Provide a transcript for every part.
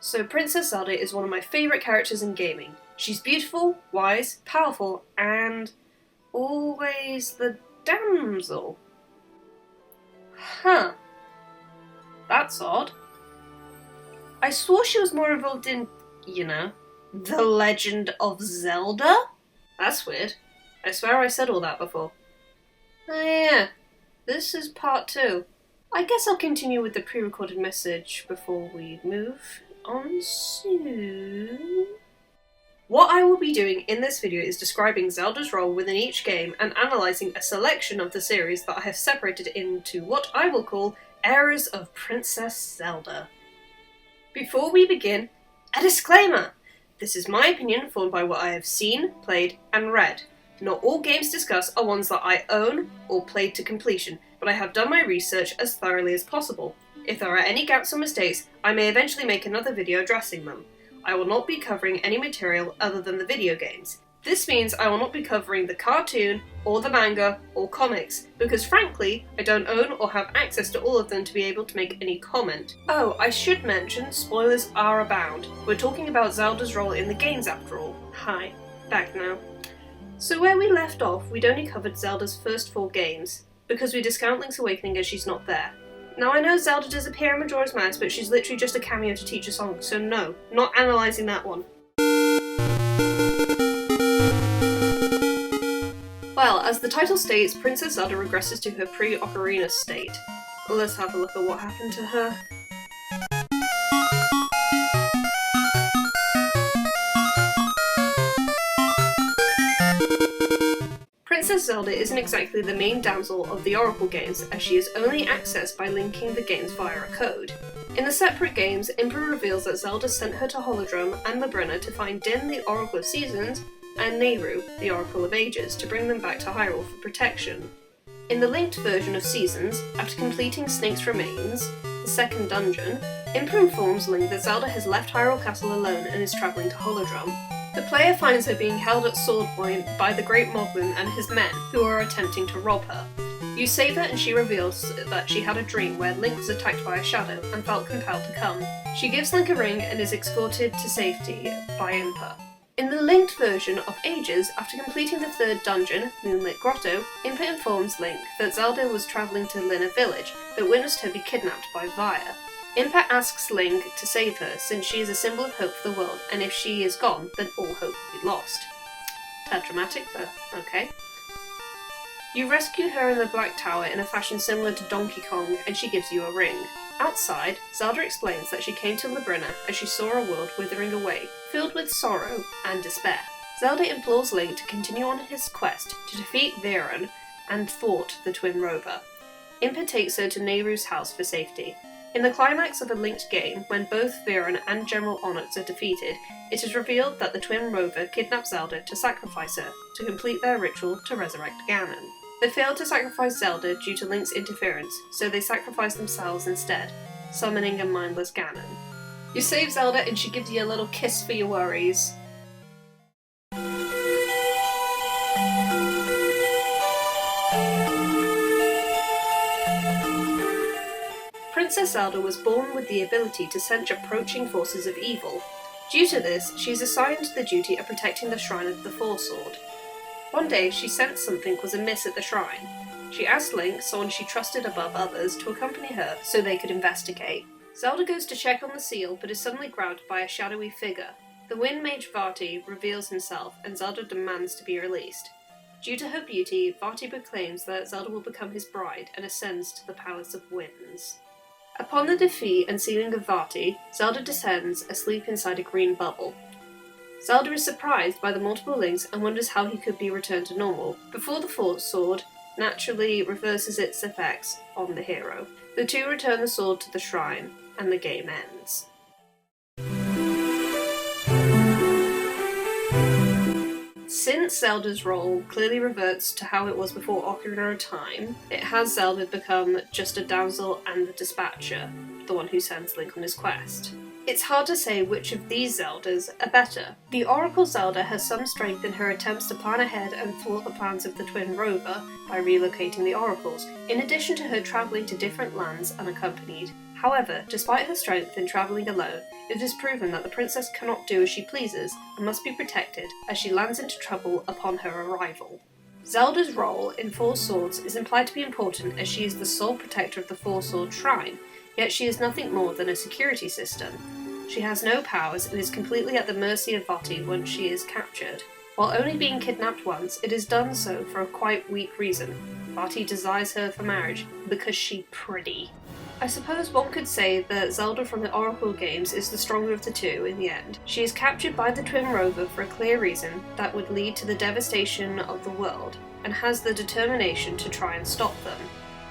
So Princess Zelda is one of my favourite characters in gaming. She's beautiful, wise, powerful, and always the damsel. Huh. That's odd. I swore she was more involved in, the Legend of Zelda? That's weird. I swear I said all that before. Oh yeah, this is part 2. I guess I'll continue with the pre-recorded message before we move on soon. What I will be doing in this video is describing Zelda's role within each game and analysing a selection of the series that I have separated into what I will call eras of Princess Zelda. Before we begin, a disclaimer! This is my opinion formed by what I have seen, played, and read. Not all games discussed are ones that I own or played to completion, but I have done my research as thoroughly as possible. If there are any gaps or mistakes, I may eventually make another video addressing them. I will not be covering any material other than the video games. This means I will not be covering the cartoon, or the manga, or comics, because frankly, I don't own or have access to all of them to be able to make any comment. Oh, I should mention, spoilers are abound. We're talking about Zelda's role in the games after all. Hi, back now. So where we left off, we'd only covered Zelda's first 4 games, because we discount Link's Awakening as she's not there. Now I know Zelda does appear in Majora's Mask, but she's literally just a cameo to teach a song, so no, not analysing that one. Well, as the title states, Princess Zelda regresses to her pre-Ocarina state. Let's have a look at what happened to her. Princess Zelda isn't exactly the main damsel of the Oracle games, as she is only accessed by linking the games via a code. In the separate games, Impa reveals that Zelda sent her to Holodrum and Labrynna to find Din, the Oracle of Seasons, and Nehru, the Oracle of Ages, to bring them back to Hyrule for protection. In the linked version of Seasons, after completing Snake's Remains, the second dungeon, Impa informs Link that Zelda has left Hyrule Castle alone and is travelling to Holodrum. The player finds her being held at sword point by the Great Moglin and his men, who are attempting to rob her. You save her and she reveals that she had a dream where Link was attacked by a shadow and felt compelled to come. She gives Link a ring and is escorted to safety by Impa. In the linked version of Ages, after completing the 3rd dungeon, Moonlit Grotto, Impa informs Link that Zelda was travelling to Lina Village, but witnessed her be kidnapped by Vaya. Impa asks Link to save her since she is a symbol of hope for the world, and if she is gone, then all hope will be lost. Tad dramatic, but okay. You rescue her in the Black Tower in a fashion similar to Donkey Kong, and she gives you a ring. Outside, Zelda explains that she came to Labrynna as she saw a world withering away, filled with sorrow and despair. Zelda implores Link to continue on his quest to defeat Viren and thwart the Twin Rover. Impa takes her to Nehru's house for safety. In the climax of a linked game, when both Viren and General Onyx are defeated, it is revealed that the Twin Rover kidnapped Zelda to sacrifice her, to complete their ritual to resurrect Ganon. They failed to sacrifice Zelda due to Link's interference, so they sacrifice themselves instead, summoning a mindless Ganon. You save Zelda and she gives you a little kiss for your worries. Princess Zelda was born with the ability to sense approaching forces of evil. Due to this, she is assigned the duty of protecting the Shrine of the Four-Sword. One day, she sensed something was amiss at the shrine. She asked Link, someone she trusted above others, to accompany her so they could investigate. Zelda goes to check on the seal, but is suddenly grabbed by a shadowy figure. The Wind Mage Vati reveals himself, and Zelda demands to be released. Due to her beauty, Vati proclaims that Zelda will become his bride and ascends to the Palace of Winds. Upon the defeat and sealing of Vati, Zelda descends, asleep inside a green bubble. Zelda is surprised by the multiple links and wonders how he could be returned to normal, before the Force Sword naturally reverses its effects on the hero. The two return the sword to the shrine, and the game ends. Since Zelda's role clearly reverts to how it was before Ocarina of Time, it has Zelda become just a damsel and the dispatcher, the one who sends Link on his quest. It's hard to say which of these Zeldas are better. The Oracle Zelda has some strength in her attempts to plan ahead and thwart the plans of the Twin Rover by relocating the Oracles, in addition to her travelling to different lands unaccompanied. However, despite her strength in travelling alone, it is proven that the princess cannot do as she pleases and must be protected as she lands into trouble upon her arrival. Zelda's role in Four Swords is implied to be important as she is the sole protector of the Four Sword Shrine, yet she is nothing more than a security system. She has no powers and is completely at the mercy of Vati once she is captured. While only being kidnapped once, it is done so for a quite weak reason. Vati desires her for marriage because she's pretty. I suppose one could say that Zelda from the Oracle games is the stronger of the two in the end. She is captured by the Twin Rover for a clear reason that would lead to the devastation of the world, and has the determination to try and stop them,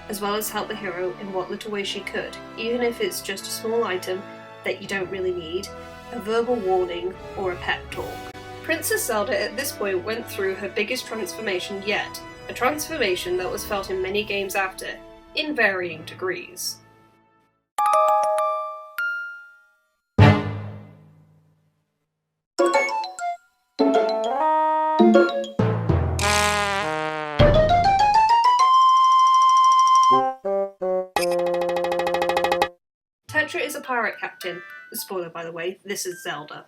as well as help the hero in what little way she could, even if it's just a small item that you don't really need, a verbal warning or a pep talk. Princess Zelda at this point went through her biggest transformation yet, a transformation that was felt in many games after, in varying degrees. Tetra is a pirate captain. Spoiler by the way, this is Zelda.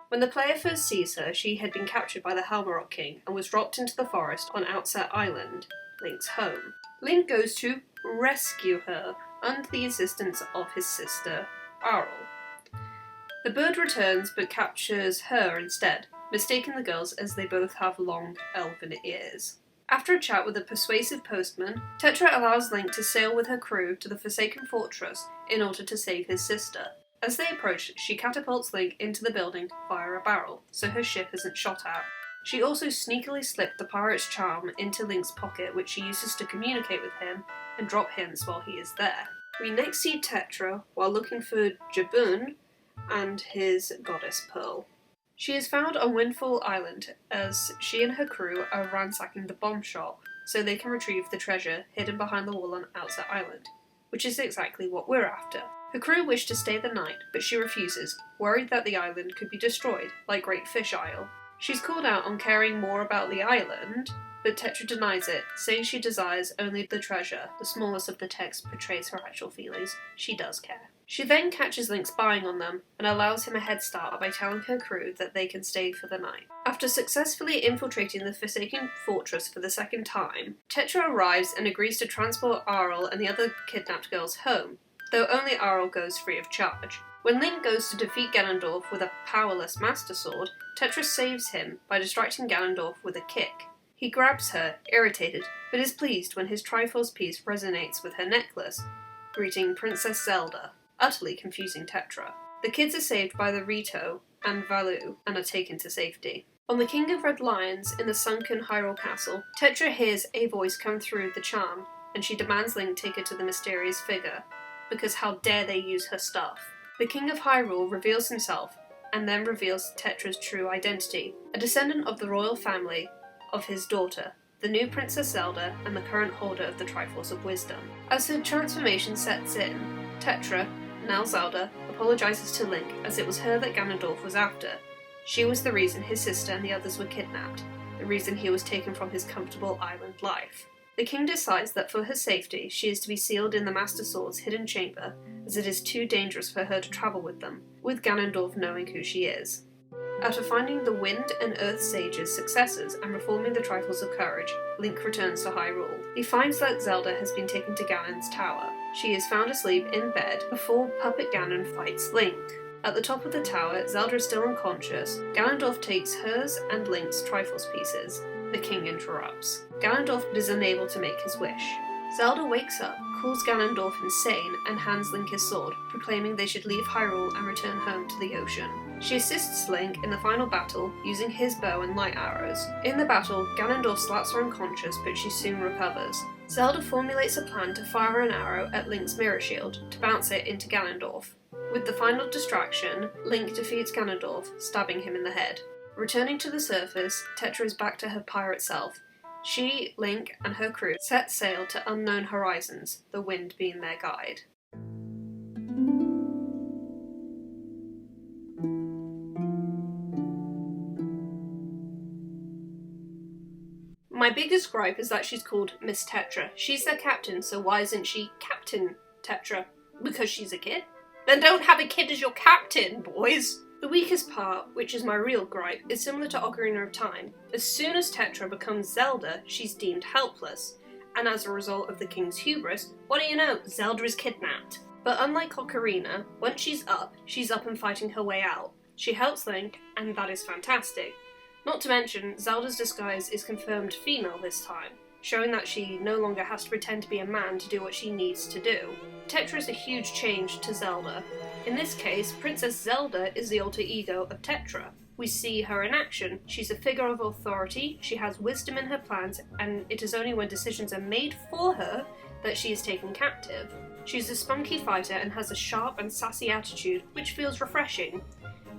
When the player first sees her, she had been captured by the Helmarok King and was dropped into the forest on Outset Island, Link's home. Link goes to rescue her under the assistance of his sister, Aurel. The bird returns but captures her instead, mistaking the girls as they both have long elven ears. After a chat with a persuasive postman, Tetra allows Link to sail with her crew to the Forsaken Fortress in order to save his sister. As they approach, she catapults Link into the building via a barrel, so her ship isn't shot at. She also sneakily slipped the pirate's charm into Link's pocket, which she uses to communicate with him and drop hints while he is there. We next see Tetra while looking for Jabun and his goddess Pearl. She is found on Windfall Island as she and her crew are ransacking the bomb shop so they can retrieve the treasure hidden behind the wall on Outset Island, which is exactly what we're after. Her crew wish to stay the night, but she refuses, worried that the island could be destroyed, like Great Fish Isle. She's called out on caring more about the island, but Tetra denies it, saying she desires only the treasure. The smallest of the text portrays her actual feelings. She does care. She then catches Link spying on them, and allows him a head start by telling her crew that they can stay for the night. After successfully infiltrating the Forsaken Fortress for the second time, Tetra arrives and agrees to transport Aurel and the other kidnapped girls home, though only Aurel goes free of charge. When Link goes to defeat Ganondorf with a powerless Master Sword, Tetra saves him by distracting Ganondorf with a kick. He grabs her, irritated, but is pleased when his Triforce piece resonates with her necklace, greeting Princess Zelda, utterly confusing Tetra. The kids are saved by the Rito and Valu and are taken to safety. On the King of Red Lions in the sunken Hyrule Castle, Tetra hears a voice come through the charm, and she demands Link take her to the mysterious figure, because how dare they use her stuff. The King of Hyrule reveals himself, and then reveals Tetra's true identity, a descendant of the royal family of his daughter, the new Princess Zelda and the current holder of the Triforce of Wisdom. As her transformation sets in, Tetra, now Zelda, apologizes to Link as it was her that Ganondorf was after. She was the reason his sister and the others were kidnapped, the reason he was taken from his comfortable island life. The king decides that for her safety, she is to be sealed in the Master Sword's hidden chamber, as it is too dangerous for her to travel with them, with Ganondorf knowing who she is. After finding the Wind and Earth Sage's successors and reforming the Triforce of Courage, Link returns to Hyrule. He finds that Zelda has been taken to Ganon's tower. She is found asleep in bed before Puppet Ganon fights Link. At the top of the tower, Zelda is still unconscious. Ganondorf takes hers and Link's Triforce pieces. The king interrupts. Ganondorf is unable to make his wish. Zelda wakes up, calls Ganondorf insane, and hands Link his sword, proclaiming they should leave Hyrule and return home to the ocean. She assists Link in the final battle, using his bow and light arrows. In the battle, Ganondorf slaps her unconscious, but she soon recovers. Zelda formulates a plan to fire an arrow at Link's mirror shield, to bounce it into Ganondorf. With the final distraction, Link defeats Ganondorf, stabbing him in the head. Returning to the surface, Tetra is back to her pirate self. She, Link, and her crew set sail to unknown horizons, the wind being their guide. My biggest gripe is that she's called Miss Tetra. She's their captain, so why isn't she Captain Tetra? Because she's a kid? Then don't have a kid as your captain, boys! The weakest part, which is my real gripe, is similar to Ocarina of Time. As soon as Tetra becomes Zelda, she's deemed helpless, and as a result of the king's hubris, what do you know, Zelda is kidnapped. But unlike Ocarina, once she's up and fighting her way out. She helps Link, and that is fantastic. Not to mention, Zelda's disguise is confirmed female this time, showing that she no longer has to pretend to be a man to do what she needs to do. Tetra is a huge change to Zelda. In this case, Princess Zelda is the alter ego of Tetra. We see her in action. She's a figure of authority, she has wisdom in her plans, and it is only when decisions are made for her that she is taken captive. She's a spunky fighter and has a sharp and sassy attitude, which feels refreshing.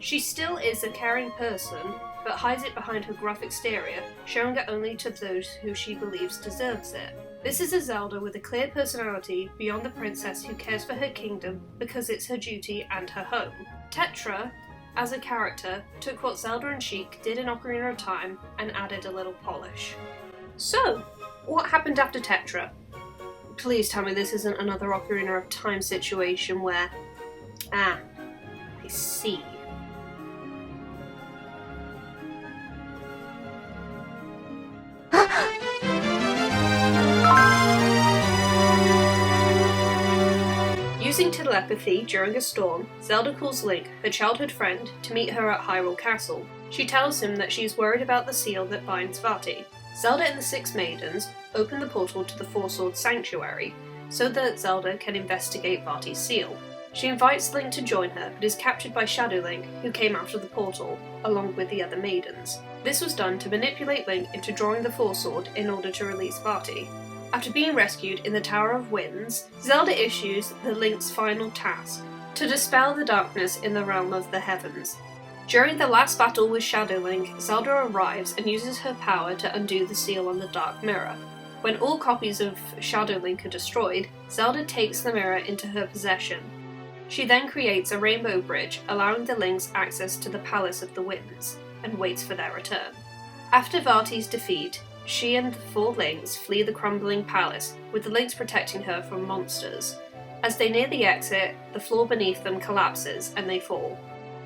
She still is a caring person, but hides it behind her gruff exterior, showing it only to those who she believes deserves it. This is a Zelda with a clear personality beyond the princess who cares for her kingdom because it's her duty and her home. Tetra, as a character, took what Zelda and Sheik did in Ocarina of Time and added a little polish. So, what happened after Tetra? Please tell me this isn't another Ocarina of Time situation where... I see. Using telepathy during a storm, Zelda calls Link, her childhood friend, to meet her at Hyrule Castle. She tells him that she is worried about the seal that binds Vati. Zelda and the Six Maidens open the portal to the Four Swords Sanctuary, so that Zelda can investigate Vati's seal. She invites Link to join her, but is captured by Shadow Link, who came out of the portal, along with the other maidens. This was done to manipulate Link into drawing the Four Sword in order to release Vati. After being rescued in the Tower of Winds, Zelda issues the Link's final task, to dispel the darkness in the realm of the heavens. During the last battle with Shadow Link, Zelda arrives and uses her power to undo the seal on the Dark Mirror. When all copies of Shadow Link are destroyed, Zelda takes the mirror into her possession. She then creates a rainbow bridge, allowing the Links access to the Palace of the Winds, and waits for their return. After Vati's defeat, she and the four Links flee the crumbling palace, with the Links protecting her from monsters. As they near the exit, the floor beneath them collapses and they fall.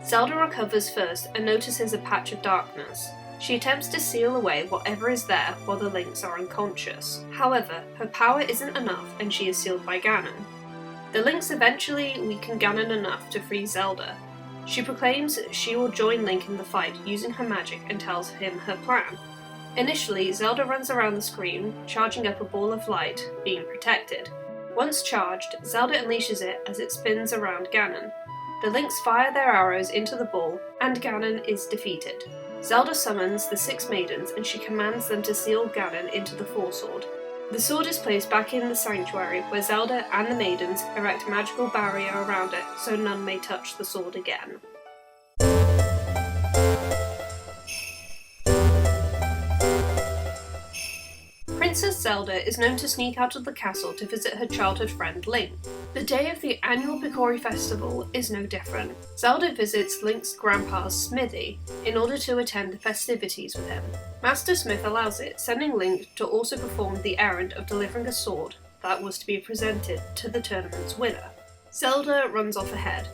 Zelda recovers first and notices a patch of darkness. She attempts to seal away whatever is there while the Links are unconscious. However, her power isn't enough and she is sealed by Ganon. The Links eventually weaken Ganon enough to free Zelda. She proclaims she will join Link in the fight using her magic and tells him her plan. Initially, Zelda runs around the screen, charging up a ball of light, being protected. Once charged, Zelda unleashes it as it spins around Ganon. The Links fire their arrows into the ball, and Ganon is defeated. Zelda summons the Six Maidens and she commands them to seal Ganon into the Four Sword. The sword is placed back in the sanctuary where Zelda and the maidens erect a magical barrier around it so none may touch the sword again. Princess Zelda is known to sneak out of the castle to visit her childhood friend Link. The day of the annual Picori Festival is no different. Zelda visits Link's grandpa's smithy in order to attend the festivities with him. Master Smith allows it, sending Link to also perform the errand of delivering a sword that was to be presented to the tournament's winner. Zelda runs off ahead.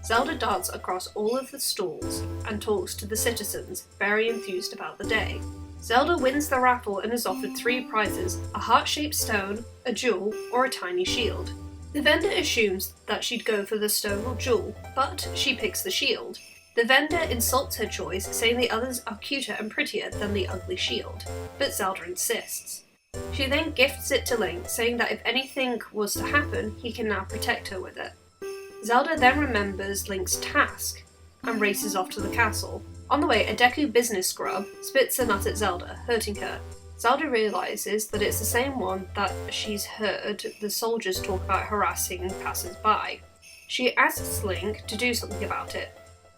Zelda darts across all of the stalls and talks to the citizens, very enthused about the day. Zelda wins the raffle and is offered 3 prizes: a heart-shaped stone, a jewel, or a tiny shield. The vendor assumes that she'd go for the stone or jewel, but she picks the shield. The vendor insults her choice, saying the others are cuter and prettier than the ugly shield, but Zelda insists. She then gifts it to Link, saying that if anything was to happen, he can now protect her with it. Zelda then remembers Link's task and races off to the castle. On the way, a Deku business scrub spits a nut at Zelda, hurting her. Zelda realises that it's the same one that she's heard the soldiers talk about harassing passers-by. She asks Link to do something about it.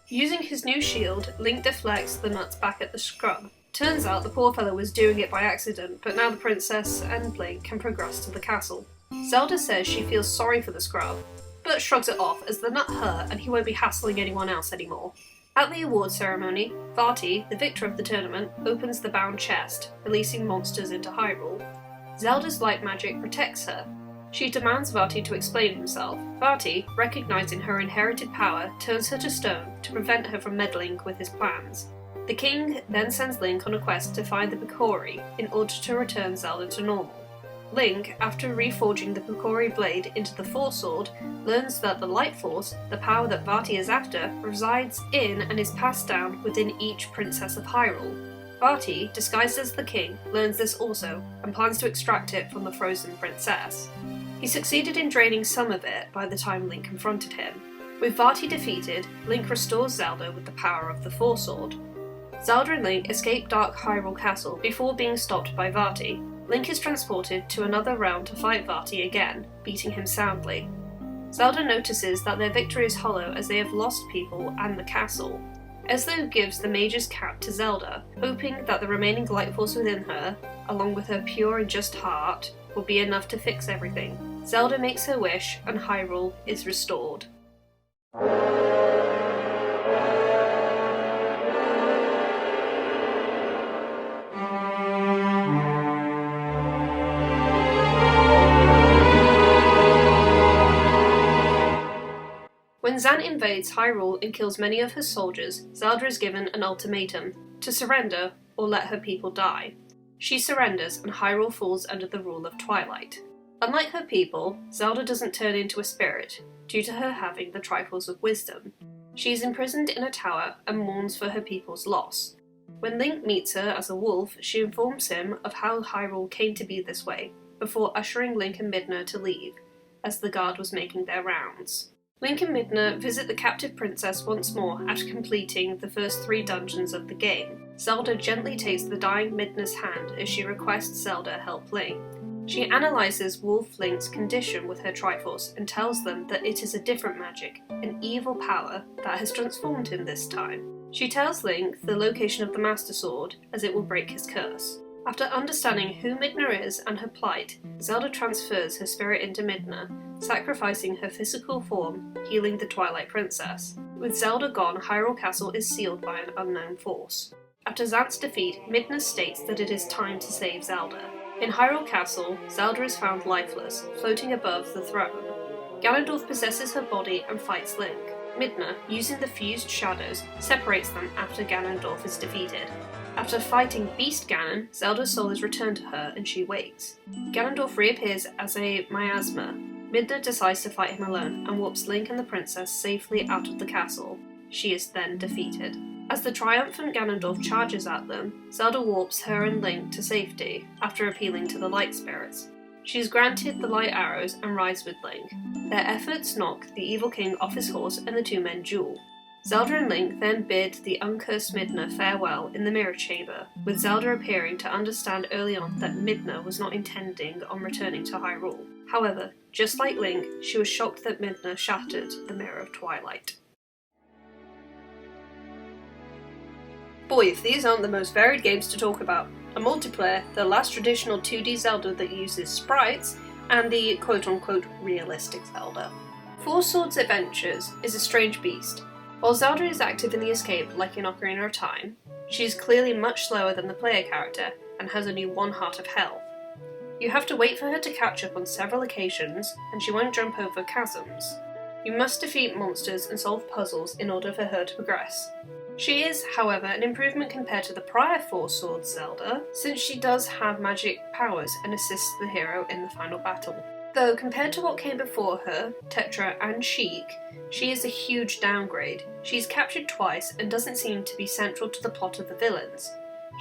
Using his new shield, Link deflects the nuts back at the scrub. Turns out the poor fellow was doing it by accident, but now the princess and Link can progress to the castle. Zelda says she feels sorry for the scrub, but shrugs it off as the nut hurt and he won't be hassling anyone else anymore. At the award ceremony, Vati, the victor of the tournament, opens the bound chest, releasing monsters into Hyrule. Zelda's light magic protects her, She demands Vati to explain himself. Vati, recognising her inherited power, turns her to stone to prevent her from meddling with his plans. The king then sends Link on a quest to find the Picori in order to return Zelda to normal. Link, after reforging the Picori blade into the Force Sword, learns that the Light Force, the power that Vati is after, resides in and is passed down within each princess of Hyrule. Vati, disguised as the king, learns this also and plans to extract it from the frozen princess. He succeeded in draining some of it by the time Link confronted him. With Vati defeated, Link restores Zelda with the power of the Force Sword. Zelda and Link escape Dark Hyrule Castle before being stopped by Vati. Link is transported to another realm to fight Vati again, beating him soundly. Zelda notices that their victory is hollow as they have lost people and the castle. Epilogue gives the Mage's Cap to Zelda, hoping that the remaining light force within her, along with her pure and just heart, will be enough to fix everything. Zelda makes her wish and Hyrule is restored. When Zant invades Hyrule and kills many of her soldiers, Zelda is given an ultimatum: to surrender or let her people die. She surrenders and Hyrule falls under the rule of Twilight. Unlike her people, Zelda doesn't turn into a spirit, due to her having the Triforce of Wisdom. She is imprisoned in a tower and mourns for her people's loss. When Link meets her as a wolf, she informs him of how Hyrule came to be this way, before ushering Link and Midna to leave, as the guard was making their rounds. Link and Midna visit the captive princess once more after completing the first 3 dungeons of the game. Zelda gently takes the dying Midna's hand as she requests Zelda help Link. She analyses Wolf Link's condition with her Triforce and tells them that it is a different magic, an evil power, that has transformed him this time. She tells Link the location of the Master Sword, as it will break his curse. After understanding who Midna is and her plight, Zelda transfers her spirit into Midna, sacrificing her physical form, healing the Twilight Princess. With Zelda gone, Hyrule Castle is sealed by an unknown force. After Zant's defeat, Midna states that it is time to save Zelda. In Hyrule Castle, Zelda is found lifeless, floating above the throne. Ganondorf possesses her body and fights Link. Midna, using the fused shadows, separates them after Ganondorf is defeated. After fighting Beast Ganon, Zelda's soul is returned to her and she wakes. Ganondorf reappears as a miasma. Midna decides to fight him alone and warps Link and the princess safely out of the castle. She is then defeated. As the triumphant Ganondorf charges at them, Zelda warps her and Link to safety after appealing to the light spirits. She is granted the light arrows and rides with Link. Their efforts knock the evil king off his horse and the 2 men duel. Zelda and Link then bid the uncursed Midna farewell in the Mirror Chamber, with Zelda appearing to understand early on that Midna was not intending on returning to Hyrule. However, just like Link, she was shocked that Midna shattered the Mirror of Twilight. Boy, if these aren't the most varied games to talk about. A multiplayer, the last traditional 2D Zelda that uses sprites, and the quote-unquote realistic Zelda. Four Swords Adventures is a strange beast. While Zelda is active in the escape like in Ocarina of Time, she is clearly much slower than the player character and has only 1 heart of health. You have to wait for her to catch up on several occasions, and she won't jump over chasms. You must defeat monsters and solve puzzles in order for her to progress. She is, however, an improvement compared to the prior Four Swords Zelda, since she does have magic powers and assists the hero in the final battle. Though compared to what came before her, Tetra and Sheik, she is a huge downgrade. She's captured twice and doesn't seem to be central to the plot of the villains.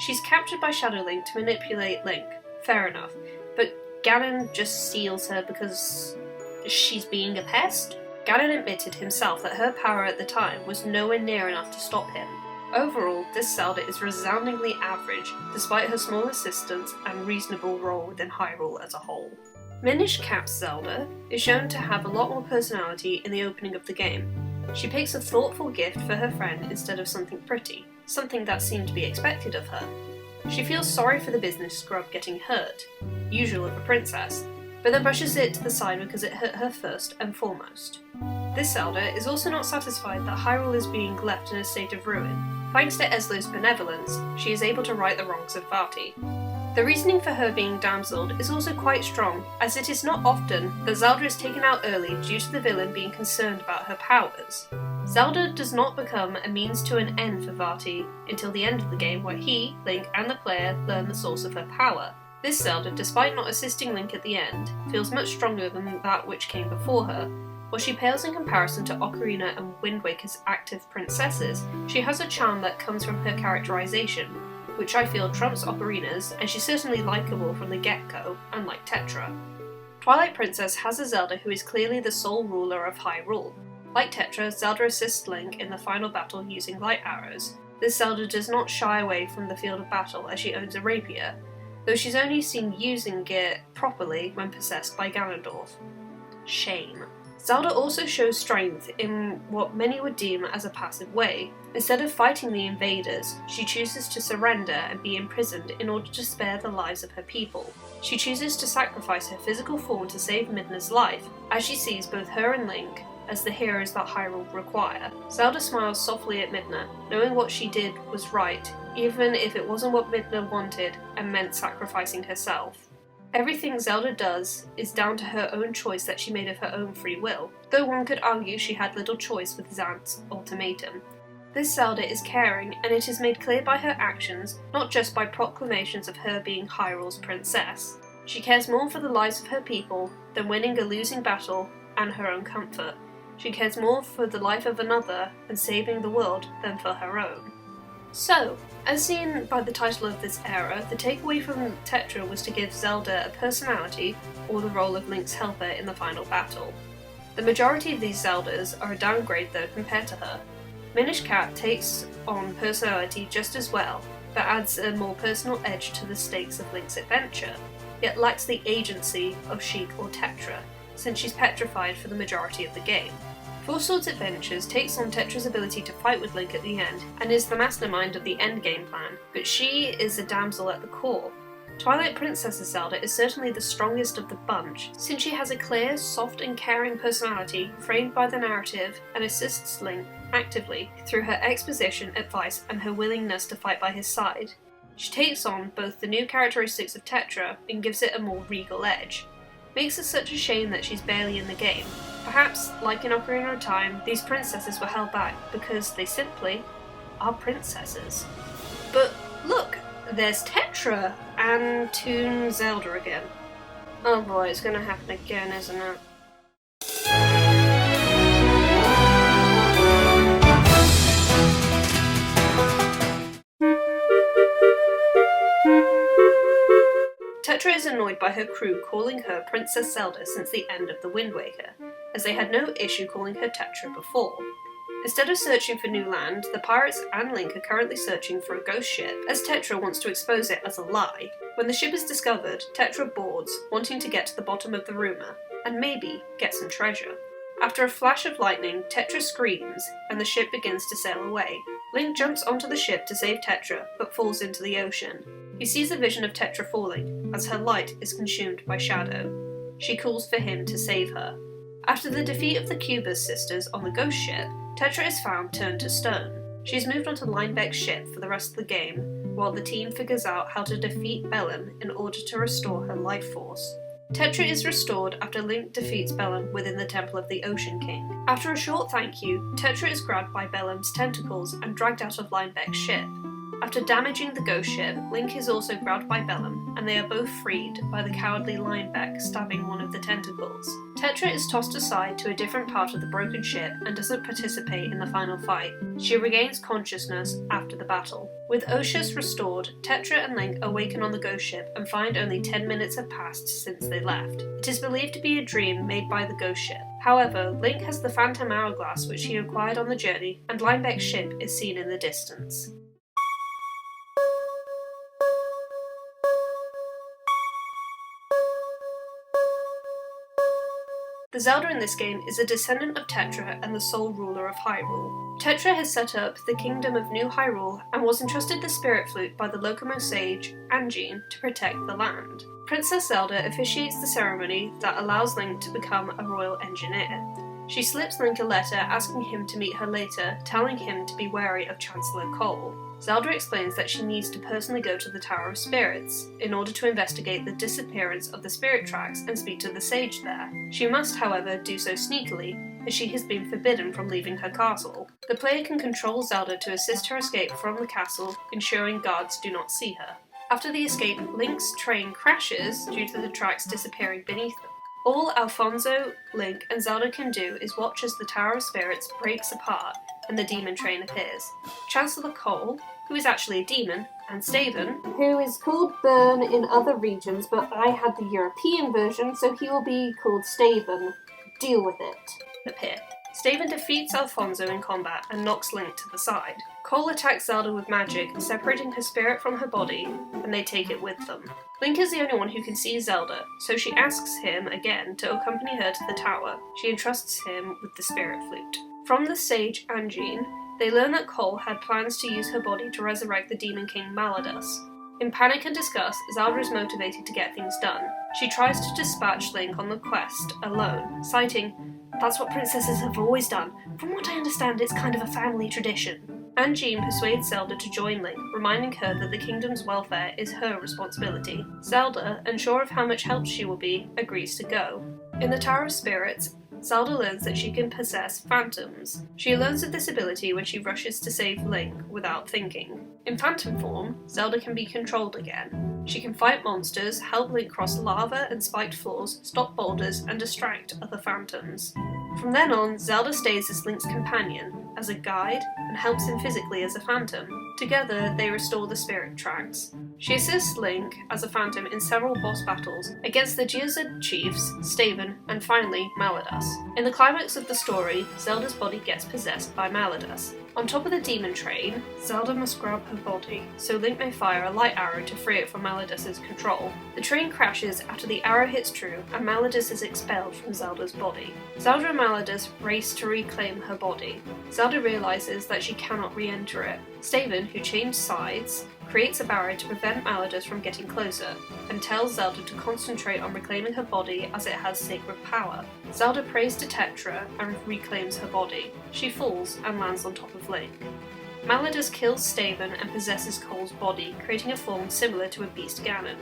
She's captured by Shadow Link to manipulate Link, fair enough, but Ganon just steals her because she's being a pest? Ganon admitted himself that her power at the time was nowhere near enough to stop him. Overall, this Zelda is resoundingly average, despite her small assistance and reasonable role within Hyrule as a whole. Minish Cap's Zelda is shown to have a lot more personality in the opening of the game. She picks a thoughtful gift for her friend instead of something pretty, something that seemed to be expected of her. She feels sorry for the business scrub getting hurt, usual of a princess, but then brushes it to the side because it hurt her first and foremost. This Zelda is also not satisfied that Hyrule is being left in a state of ruin. Thanks to Eslow's benevolence, she is able to right the wrongs of Vati. The reasoning for her being damseled is also quite strong, as it is not often that Zelda is taken out early due to the villain being concerned about her powers. Zelda does not become a means to an end for Vati until the end of the game, where he, Link, and the player learn the source of her power. This Zelda, despite not assisting Link at the end, feels much stronger than that which came before her. While she pales in comparison to Ocarina and Wind Waker's active princesses, she has a charm that comes from her characterization, which I feel trumps Ocarina's, and she's certainly likeable from the get-go, unlike Tetra. Twilight Princess has a Zelda who is clearly the sole ruler of Hyrule. Like Tetra, Zelda assists Link in the final battle using light arrows. This Zelda does not shy away from the field of battle as she owns a rapier, though she's only seen using it properly when possessed by Ganondorf. Shame. Zelda also shows strength in what many would deem as a passive way. Instead of fighting the invaders, she chooses to surrender and be imprisoned in order to spare the lives of her people. She chooses to sacrifice her physical form to save Midna's life, as she sees both her and Link as the heroes that Hyrule require. Zelda smiles softly at Midna, knowing what she did was right, even if it wasn't what Midna wanted and meant sacrificing herself. Everything Zelda does is down to her own choice that she made of her own free will, though one could argue she had little choice with Zant's ultimatum. This Zelda is caring, and it is made clear by her actions, not just by proclamations of her being Hyrule's princess. She cares more for the lives of her people than winning a losing battle and her own comfort. She cares more for the life of another and saving the world than for her own. So, as seen by the title of this era, the takeaway from Tetra was to give Zelda a personality, or the role of Link's helper in the final battle. The majority of these Zeldas are a downgrade though compared to her. Minish Cap takes on personality just as well, but adds a more personal edge to the stakes of Link's adventure, yet lacks the agency of Sheik or Tetra, since she's petrified for the majority of the game. Four Swords Adventures takes on Tetra's ability to fight with Link at the end, and is the mastermind of the endgame plan, but she is a damsel at the core. Twilight Princess's Zelda is certainly the strongest of the bunch, since she has a clear, soft and caring personality framed by the narrative and assists Link actively through her exposition, advice, and her willingness to fight by his side. She takes on both the new characteristics of Tetra and gives it a more regal edge. Makes it such a shame that she's barely in the game. Perhaps, like in Ocarina of Time, these princesses were held back because they simply are princesses. But look, there's Tetra and Toon Zelda again. Oh boy, it's gonna happen again, isn't it? Tetra is annoyed by her crew calling her Princess Zelda since the end of the Wind Waker, as they had no issue calling her Tetra before. Instead of searching for new land, the pirates and Link are currently searching for a ghost ship, as Tetra wants to expose it as a lie. When the ship is discovered, Tetra boards, wanting to get to the bottom of the rumour, and maybe get some treasure. After a flash of lightning, Tetra screams, and the ship begins to sail away. Link jumps onto the ship to save Tetra, but falls into the ocean. He sees a vision of Tetra falling, as her light is consumed by shadow. She calls for him to save her. After the defeat of the Cubus sisters on the ghost ship, Tetra is found turned to stone. She is moved onto Linebeck's ship for the rest of the game, while the team figures out how to defeat Bellum in order to restore her life force. Tetra is restored after Link defeats Bellum within the Temple of the Ocean King. After a short thank you, Tetra is grabbed by Bellum's tentacles and dragged out of Linebeck's ship. After damaging the ghost ship, Link is also grabbed by Bellum, and they are both freed by the cowardly Linebeck stabbing one of the tentacles. Tetra is tossed aside to a different part of the broken ship and doesn't participate in the final fight. She regains consciousness after the battle. With Oshus restored, Tetra and Link awaken on the ghost ship and find only 10 minutes have passed since they left. It is believed to be a dream made by the ghost ship. However, Link has the Phantom Hourglass which he acquired on the journey, and Linebeck's ship is seen in the distance. The Zelda in this game is a descendant of Tetra and the sole ruler of Hyrule. Tetra has set up the Kingdom of New Hyrule and was entrusted the Spirit Flute by the Lokomo sage, Anjean, to protect the land. Princess Zelda officiates the ceremony that allows Link to become a royal engineer. She slips Link a letter asking him to meet her later, telling him to be wary of Chancellor Cole. Zelda explains that she needs to personally go to the Tower of Spirits in order to investigate the disappearance of the spirit tracks and speak to the sage there. She must, however, do so sneakily, as she has been forbidden from leaving her castle. The player can control Zelda to assist her escape from the castle, ensuring guards do not see her. After the escape, Link's train crashes due to the tracks disappearing beneath them. All Alfonso, Link, and Zelda can do is watch as the Tower of Spirits breaks apart and the demon train appears. Chancellor Cole, who is actually a demon, and Staven, who is called Burn in other regions, but I had the European version, so he will be called Staven. Deal with it. Appear. Staven defeats Alfonso in combat and knocks Link to the side. Cole attacks Zelda with magic, separating her spirit from her body, and they take it with them. Link is the only one who can see Zelda, so she asks him again to accompany her to the tower. She entrusts him with the spirit flute. From the sage Angine, they learn that Cole had plans to use her body to resurrect the Demon King Maladas. In panic and disgust, Zelda is motivated to get things done. She tries to dispatch Link on the quest alone, citing, "That's what princesses have always done. From what I understand, it's kind of a family tradition." Angine persuades Zelda to join Link, reminding her that the kingdom's welfare is her responsibility. Zelda, unsure of how much help she will be, agrees to go. In the Tower of Spirits, Zelda learns that she can possess phantoms. She learns of this ability when she rushes to save Link without thinking. In phantom form, Zelda can be controlled again. She can fight monsters, help Link cross lava and spiked floors, stop boulders, and distract other phantoms. From then on, Zelda stays as Link's companion, as a guide, and helps him physically as a phantom. Together, they restore the spirit tracks. She assists Link as a phantom in several boss battles against the Geozzard chiefs, Staven, and finally Maladas. In the climax of the story, Zelda's body gets possessed by Maladas. On top of the demon train, Zelda must grab her body, so Link may fire a light arrow to free it from Maladas' control. The train crashes after the arrow hits true, and Maladas is expelled from Zelda's body. Zelda and Maladas race to reclaim her body. Zelda realizes that she cannot re-enter it. Staven, who changed sides, creates a barrier to prevent Maladas from getting closer, and tells Zelda to concentrate on reclaiming her body as it has sacred power. Zelda prays to Tetra and reclaims her body. She falls and lands on top of Link. Maladas kills Staven and possesses Cole's body, creating a form similar to a beast Ganon.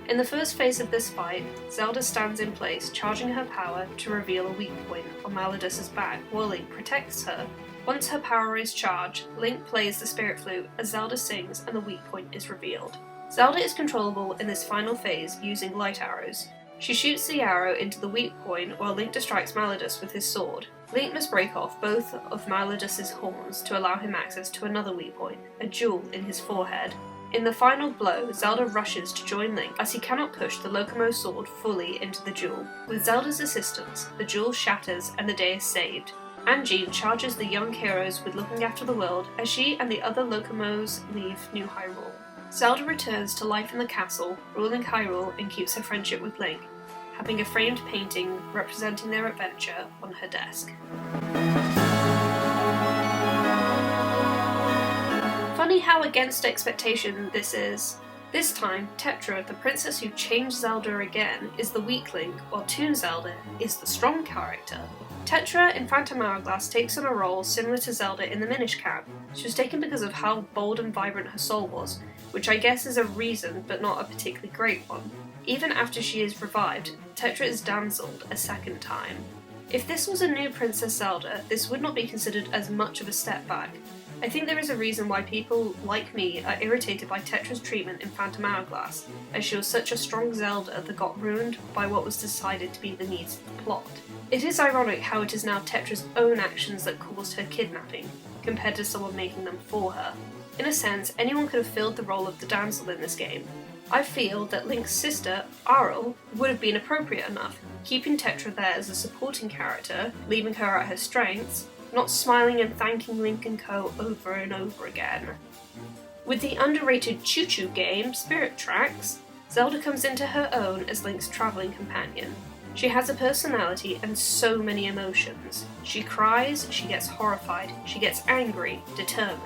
In the first phase of this fight, Zelda stands in place, charging her power to reveal a weak point on Maladas' back while Link protects her. Once her power is charged, Link plays the spirit flute as Zelda sings and the weak point is revealed. Zelda is controllable in this final phase using light arrows. She shoots the arrow into the weak point while Link distracts Maladas with his sword. Link must break off both of Maladas' horns to allow him access to another weak point, a jewel in his forehead. In the final blow, Zelda rushes to join Link as he cannot push the Locomo sword fully into the jewel. With Zelda's assistance, the jewel shatters and the day is saved. Angine charges the young heroes with looking after the world as she and the other Locomos leave New Hyrule. Zelda returns to life in the castle, ruling Hyrule, and keeps her friendship with Link, having a framed painting representing their adventure on her desk. Funny how against expectation this is. This time, Tetra, the princess who changed Zelda again, is the weak Link, while Toon Zelda is the strong character. Tetra in Phantom Hourglass takes on a role similar to Zelda in the Minish Cap. She was taken because of how bold and vibrant her soul was, which I guess is a reason, but not a particularly great one. Even after she is revived, Tetra is damseled a second time. If this was a new Princess Zelda, this would not be considered as much of a step back. I think there is a reason why people, like me, are irritated by Tetra's treatment in Phantom Hourglass, as she was such a strong Zelda that got ruined by what was decided to be the needs of the plot. It is ironic how it is now Tetra's own actions that caused her kidnapping, compared to someone making them for her. In a sense, anyone could have filled the role of the damsel in this game. I feel that Link's sister, Aryll, would have been appropriate enough, keeping Tetra there as a supporting character, leaving her at her strengths, not smiling and thanking Link and Co. over and over again. With the underrated choo-choo game, Spirit Tracks, Zelda comes into her own as Link's travelling companion. She has a personality and so many emotions. She cries, she gets horrified, she gets angry, determined.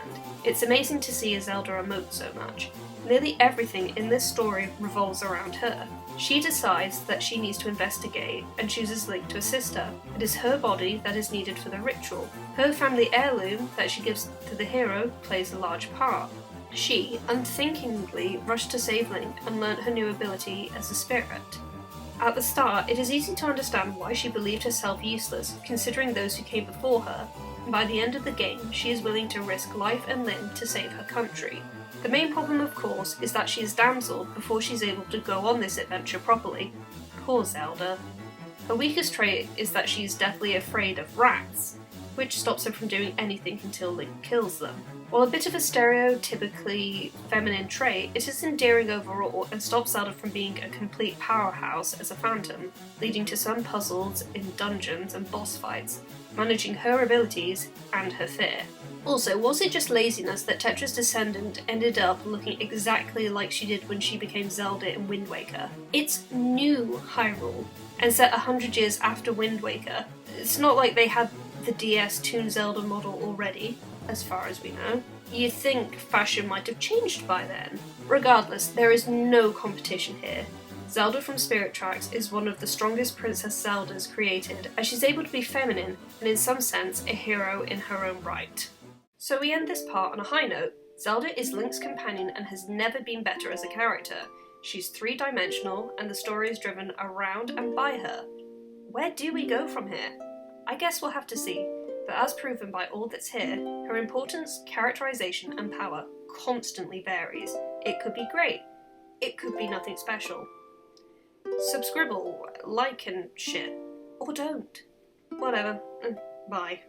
It's amazing to see a Zelda emote so much. Nearly everything in this story revolves around her. She decides that she needs to investigate and chooses Link to assist her. It is her body that is needed for the ritual. Her family heirloom that she gives to the hero plays a large part. She unthinkingly rushed to save Link and learnt her new ability as a spirit. At the start, it is easy to understand why she believed herself useless, considering those who came before her, and by the end of the game, she is willing to risk life and limb to save her country. The main problem, of course, is that she is Damsel before she's able to go on this adventure properly. Poor Zelda. Her weakest trait is that she is deathly afraid of rats, which stops her from doing anything until Link kills them. While a bit of a stereotypically feminine trait, it is endearing overall and stops Zelda from being a complete powerhouse as a phantom, leading to some puzzles in dungeons and boss fights, managing her abilities and her fear. Also, was it just laziness that Tetra's descendant ended up looking exactly like she did when she became Zelda in Wind Waker? It's new Hyrule, and set 100 years after Wind Waker. It's not like they had the DS Toon Zelda model already, as far as we know. You'd think fashion might have changed by then. Regardless, there is no competition here. Zelda from Spirit Tracks is one of the strongest Princess Zeldas created, as she's able to be feminine and in some sense a hero in her own right. So we end this part on a high note. Zelda is Link's companion and has never been better as a character. She's three-dimensional and the story is driven around and by her. Where do we go from here? I guess we'll have to see, but as proven by all that's here, her importance, characterization and power constantly varies. It could be great, it could be nothing special. Subscribble, like and shit, or don't. Whatever. Bye.